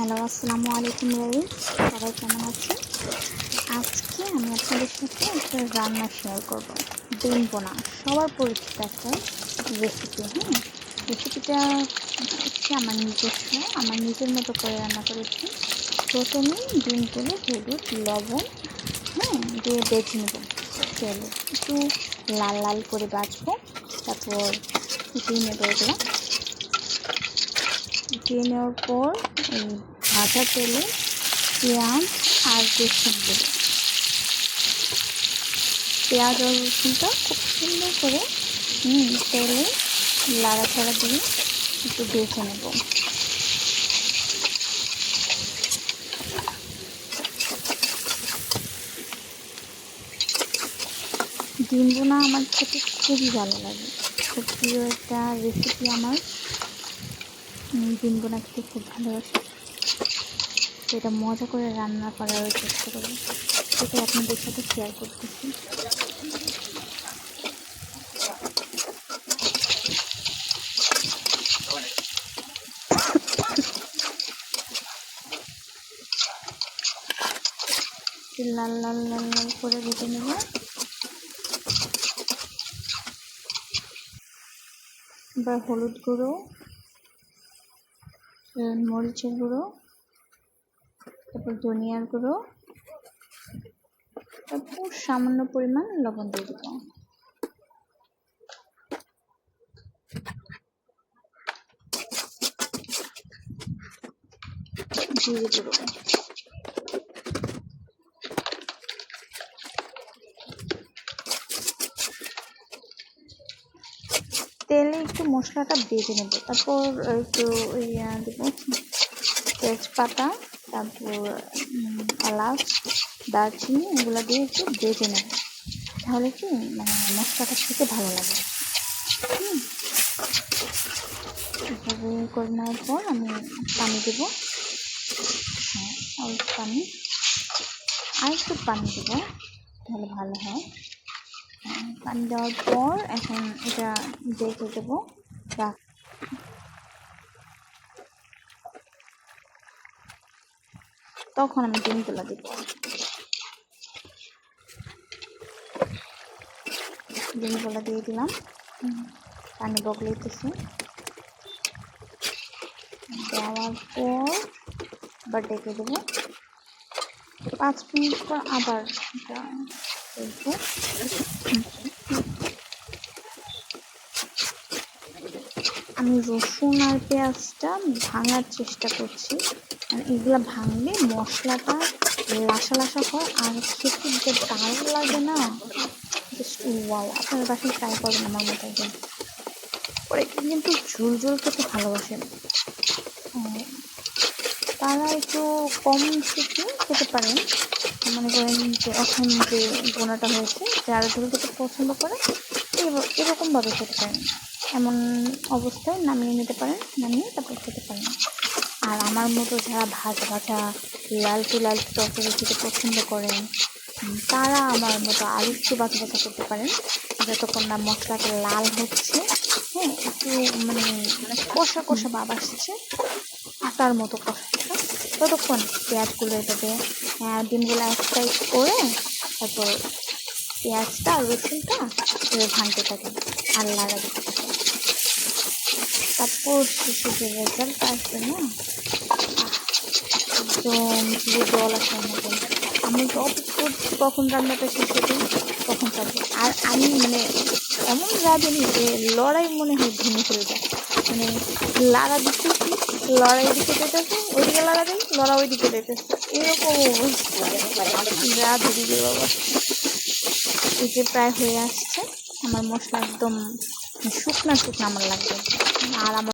Hello, আসসালামু আলাইকুম রবি, সবাই কেমন আছেন? আজকে আমি আপনাদের সাথে একটা রান্না শেয়ার করব, ডিম বোনা। সবার পরিচিত একটা রেসিপি। রেসিপিটা হচ্ছে আমার নিজের মতো করে রান্না করেছি। প্রথমে ডিমগুলো হলুদ, লবণ দিয়ে বেছে নেব। তেলে একটু লাল লাল করে বাছবো, তারপর ফুটিয়ে নেবো। এগুলো ফুটিয়ে নেওয়ার পর এই ভাজা তেলে পেঁয়াজ আর রসুন দেব। পেঁয়াজ আর রসুনটা খুব সুন্দর করে তেলে লাড়াচাড়া দিয়ে একটু ভেজে নেব। ডিম বোনা আমার খেতে খুবই ভালো লাগে, খুব প্রিয় একটা রেসিপি আমার। ডিম বোনা খেতে খুব ভালোবাসি, এটা মজা করে রান্না করার চেষ্টা করব, সেটাই আপনাদের সাথে শেয়ার করতেছি। লাল লাল লাল লাল করে ভেজে নেব। এবার হলুদ গুঁড়ো, মরিচের গুঁড়ো, তারপর ধনিয়ার গুঁড়ো, তারপর সামান্য পরিমাণ লবণ দিয়ে দেব। জিরে গুঁড়ো, তেলে একটু মশলাটা ভেজে নেব। তারপর একটু দেবো তেজপাতা, তারপর এলাচ, দারচিনি, এগুলো দিয়ে একটু ভেজে নেব। তাহলে কি মশলাটা খেতে ভালো লাগে। এভাবে করে নেওয়ার পর আমি পানি দেবো, অল্প পানি, আর একটু পানি দেবো, তাহলে ভালো হয়। পানি দেওয়ার পর এখন এটা ঢেকে দেবো। তখন আমি ডিমগুলো দেব। ডিমগুলো দিয়ে দিলাম, পানি বগলাইতেছে। দেওয়ার পর আবার ডেকে দেবো। 5 মিনিট পর আবার আমি রসুন আর পেঁয়াজটা ভাঙার চেষ্টা করছি, মানে এগুলা ভাঙলে মশলাটা লাসা লাসা হয় আর খেতে যে দারুণ লাগে না, জাস্ট ওয়াও। আপনার বাসায় ট্রাই করবেন আমার মতো একদম। পরে কিন্তু ঝোল ঝোল খেতে ভালোবাসেন, তারা একটু কম থেকে খেতে পারেন। মনে করেন যে এখন যে বোনাটা হয়েছে, যারা ঝোল খেতে পছন্দ করে এরকমভাবে খেতে পারেন। এমন অবস্থায় নামিয়ে নিতে পারেন, নামিয়ে তারপর খেতে পারেন। আর আমার মতো যারা ভাজা ভাজা লালচে লালচে তরকারি খেতে পছন্দ করেন, তারা আমার মতো আরও একটু বাছা বাছা করতে পারেন, যতক্ষণ না মশলাটা লাল হচ্ছে, একটু মানে কষা কষা ভাব আসছে, আটার মতো কষা কষা, ততক্ষণ পেঁয়াজগুলো এটাতে ডিমগুলো এক সাইড করে তারপর পেঁয়াজটা আর রসুনটা ভাঙতে থাকে আর লাগা দিতে থাকে। তারপর শেষে যে রেজাল্ট আসবে না, একদম যে জল আসার মতন। আমি তো অপেক্ষা করছি কখন রান্নাটা শেষ হবে, কখন থাকবে। আর আমি এমন রাঁধুনি যে লড়াই মনে হয় ভেঙে ফেলে যায়, লাড়া দিতেছি, লড়াই দিকে যেতেছে, ওইদিকে লাড়া দিই, লড়া ওইদিকে যেতেছে, এরকম অবস্থা রাঁধুনি রে বাবা। এই যে প্রায় হয়ে আসছে, আমার মশলা একদম শুকনা শুকনা আমার লাগবে। আর আমার